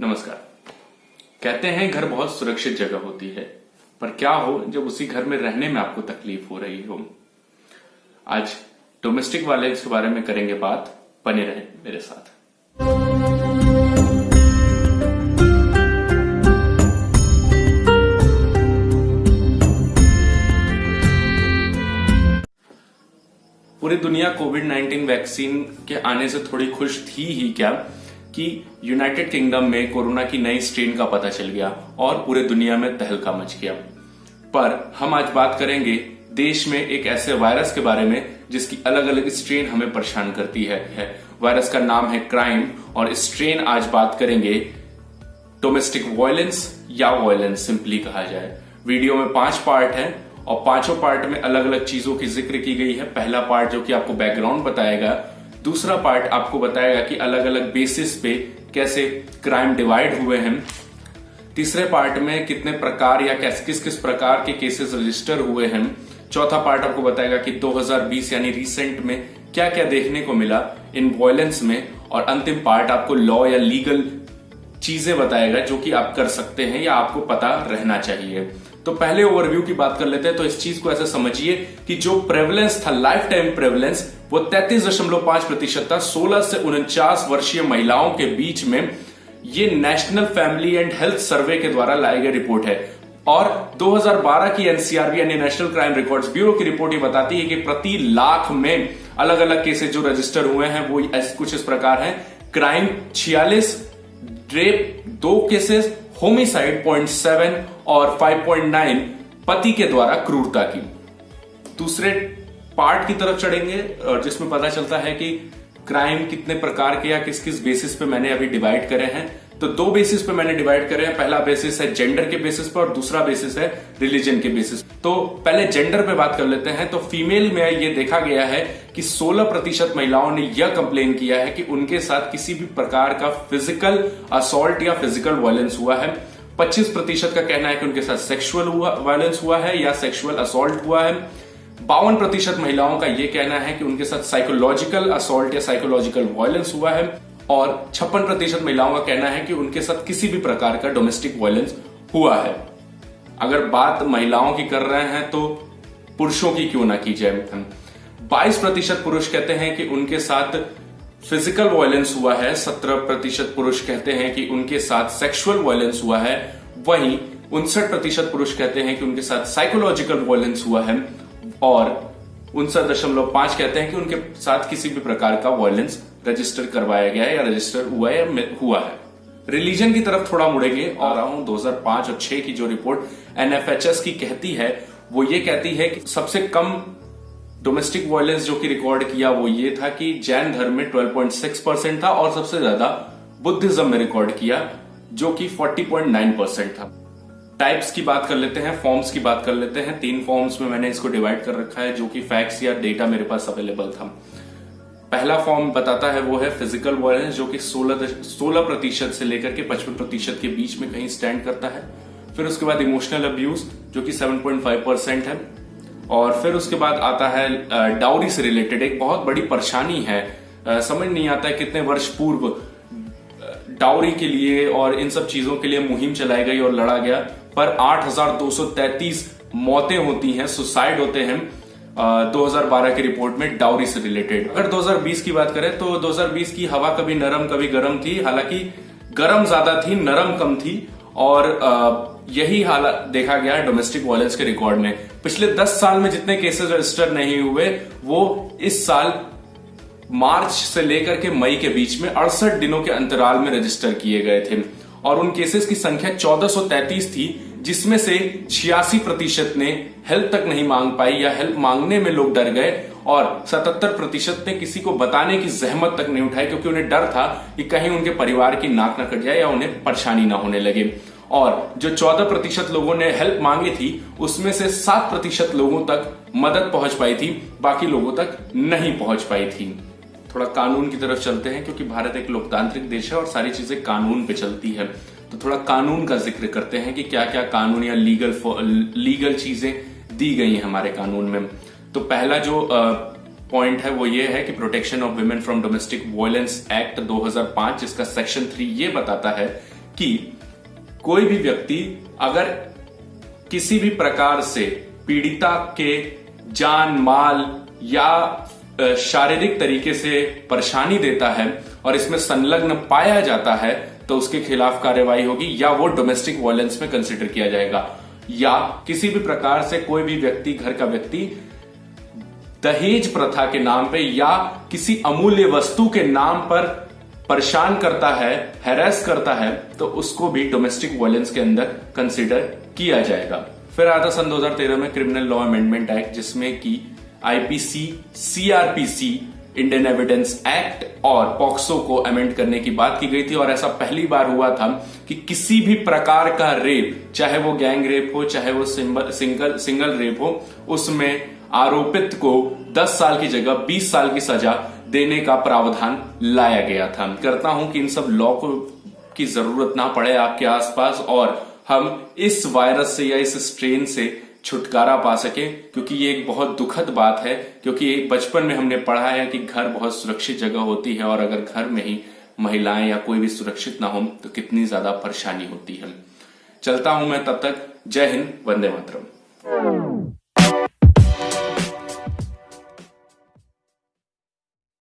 नमस्कार। कहते हैं घर बहुत सुरक्षित जगह होती है, पर क्या हो जब उसी घर में रहने में आपको तकलीफ हो रही हो। आज डोमेस्टिक वायलेंस के बारे में करेंगे बात, बने रहें मेरे साथ। पूरी दुनिया कोविड-19 वैक्सीन के आने से थोड़ी खुश थी ही क्या कि यूनाइटेड किंगडम में कोरोना की नई स्ट्रेन का पता चल गया और पूरे दुनिया में तहलका मच गया। पर हम आज बात करेंगे देश में एक ऐसे वायरस के बारे में जिसकी अलग अलग स्ट्रेन हमें परेशान करती है। वायरस का नाम है क्राइम और स्ट्रेन आज बात करेंगे डोमेस्टिक वायलेंस या वायलेंस सिंपली कहा जाए। वीडियो में 5 पार्ट है और पांचों पार्ट में अलग अलग चीजों की जिक्र की गई है। पहला पार्ट जो कि आपको बैकग्राउंड बताएगा, दूसरा पार्ट आपको बताएगा कि अलग अलग बेसिस पे कैसे क्राइम डिवाइड हुए हैं, तीसरे पार्ट में कितने प्रकार या किस किस प्रकार के केसेस रजिस्टर हुए हैं, चौथा पार्ट आपको बताएगा कि 2020 यानी रिसेंट में क्या क्या देखने को मिला इन वायलेंस में, और अंतिम पार्ट आपको लॉ या लीगल चीजें बताएगा जो कि आप कर सकते हैं या आपको पता रहना चाहिए। तो पहले ओवरव्यू की बात कर लेते हैं। तो इस चीज को ऐसे समझिए कि जो प्रेवलेंस था, लाइफ टाइम प्रेवलेंस, वो 33.5% था 16 से 49 वर्षीय महिलाओं के बीच में। ये national family and health survey के द्वारा लाई गई रिपोर्ट है और 2012 की एनसीआरबी यानी नेशनल क्राइम रिकॉर्ड्स ब्यूरो की रिपोर्ट ये बताती है कि प्रति लाख में अलग अलग केसेस जो रजिस्टर हुए हैं वो कुछ इस प्रकार है। क्राइम 46, रेप 2 केसेस, होमिसाइड 0.7 और 5.9 पति के द्वारा क्रूरता की। दूसरे पार्ट की तरफ चढ़ेंगे और जिसमें पता चलता है कि क्राइम कितने प्रकार के या किस किस बेसिस पे मैंने अभी डिवाइड करे हैं। तो 2 बेसिस पे मैंने डिवाइड करे हैं। पहला बेसिस है जेंडर के बेसिस पर और दूसरा बेसिस है रिलीजन के बेसिस। तो पहले जेंडर पे बात कर लेते हैं। तो फीमेल में ये देखा गया है कि 16% महिलाओं ने यह कंप्लेन किया है कि उनके साथ किसी भी प्रकार का फिजिकल असॉल्ट या फिजिकल वायलेंस हुआ है। 25% का कहना है कि उनके साथ सेक्सुअल वायलेंस हुआ है या सेक्सुअल असॉल्ट हुआ है। 52% महिलाओं का यह कहना है कि उनके साथ साइकोलॉजिकल असॉल्ट या साइकोलॉजिकल वायलेंस हुआ है और 56% महिलाओं का कहना है कि उनके साथ किसी भी प्रकार का डोमेस्टिक वायलेंस हुआ है। अगर बात महिलाओं की कर रहे हैं तो पुरुषों की क्यों ना की जाए। 22% पुरुष कहते हैं कि उनके साथ फिजिकल वायलेंस हुआ है, 17% पुरुष कहते हैं कि उनके साथ सेक्सुअल वायलेंस हुआ है, वहीं 59% पुरुष कहते हैं कि उनके साथ साइकोलॉजिकल वायलेंस हुआ है और 59.5 कहते हैं कि उनके साथ किसी भी प्रकार का वायलेंस रजिस्टर करवाया गया है या रजिस्टर हुआ है या हुआ है। रिलीजन की तरफ थोड़ा मुड़ेंगे और 2005 और 6 की जो रिपोर्ट एनएफएचएस की कहती है वो ये कहती है कि सबसे कम डोमेस्टिक वायलेंस जो कि रिकॉर्ड किया वो ये था कि जैन धर्म में 12.6% था और सबसे ज्यादा बुद्धिज्म में रिकॉर्ड किया जो कि 40.9% था। टाइप्स की बात कर लेते हैं, फॉर्म्स की बात कर लेते हैं। 3 फॉर्म्स में मैंने इसको डिवाइड कर रखा है जो कि फैक्ट्स या डेटा मेरे पास अवेलेबल था। पहला फॉर्म बताता है वो है फिजिकल वायलेंस जो कि 16% से लेकर के 55% के बीच में कहीं स्टैंड करता है। फिर उसके बाद इमोशनल अब्यूज जो कि 7.5% है और फिर उसके बाद आता है डाउरी से रिलेटेड एक बहुत बड़ी परेशानी है। समझ नहीं आता है कितने वर्ष पूर्व डाउरी के लिए और इन सब चीजों के लिए मुहिम चलाई गई और लड़ा गया, पर 8,233 मौतें होती हैं, सुसाइड होते हैं 2012 की रिपोर्ट में डाउरी से रिलेटेड। अगर 2020 की बात करें तो 2020 की हवा कभी नरम कभी गर्म थी, हालांकि गर्म ज्यादा थी, नरम कम थी और यही हालत देखा गया है डोमेस्टिक वायलेंस के रिकॉर्ड में। पिछले 10 साल में जितने केसेस रजिस्टर नहीं हुए वो इस साल मार्च से लेकर के मई के बीच में 68 दिनों के अंतराल में रजिस्टर किए गए थे और उन केसेस की संख्या 1433 थी, जिसमें से 86% ने हेल्प तक नहीं मांग पाई या हेल्प मांगने में लोग डर गए और 77% ने किसी को बताने की जहमत तक नहीं उठाई क्योंकि उन्हें डर था कि कहीं उनके परिवार की नाक न कट जाए या उन्हें परेशानी ना होने लगे। और जो 14% लोगों ने हेल्प मांगी थी उसमें से 7% लोगों तक मदद पहुंच पाई थी, बाकी लोगों तक नहीं पहुंच पाई थी। थोड़ा कानून की तरफ चलते हैं क्योंकि भारत एक लोकतांत्रिक देश है और सारी चीजें कानून पे चलती है। तो थोड़ा कानून का जिक्र करते हैं कि क्या क्या कानून या लीगल चीजें दी गई हैं हमारे कानून में। तो पहला जो पॉइंट है वो ये है कि protection of women from domestic violence act 2005 जिसका सेक्शन 3 ये बताता है कि कोई भी व्यक्ति अगर किसी भी प्रकार से पीड़िता के जान माल या शारीरिक तरीके से परेशानी देता है और इसमें संलग्न पाया जाता है तो उसके खिलाफ कार्रवाई होगी या वो डोमेस्टिक वायलेंस में कंसिडर किया जाएगा। या किसी भी प्रकार से कोई भी व्यक्ति, घर का व्यक्ति दहेज प्रथा के नाम पे या किसी अमूल्य वस्तु के नाम पर परेशान करता है, हैरेस करता है, तो उसको भी डोमेस्टिक वायलेंस के अंदर कंसिडर किया जाएगा। फिर आता सन 2013 में क्रिमिनल लॉ अमेंडमेंट एक्ट, जिसमें कि IPC, CrPC, Indian evidence act और पॉक्सो को अमेंड करने की बात की गई थी। और ऐसा पहली बार हुआ था कि किसी भी प्रकार का रेप, चाहे वो गैंग रेप हो, चाहे वो सिंगल रेप हो, उसमें आरोपित को 10 साल की जगह 20 साल की सजा देने का प्रावधान लाया गया था। करता हूं कि इन सब लॉ को की जरूरत ना पड़े आपके आसपास और हम इस वायरस से या इस स्ट्रेन से छुटकारा पा सके, क्योंकि ये एक बहुत दुखद बात है। क्योंकि बचपन में हमने पढ़ा है कि घर बहुत सुरक्षित जगह होती है और अगर घर में ही महिलाएं या कोई भी सुरक्षित ना हो तो कितनी ज्यादा परेशानी होती है। चलता हूं मैं, तब तक जय हिंद, वंदे मातरम।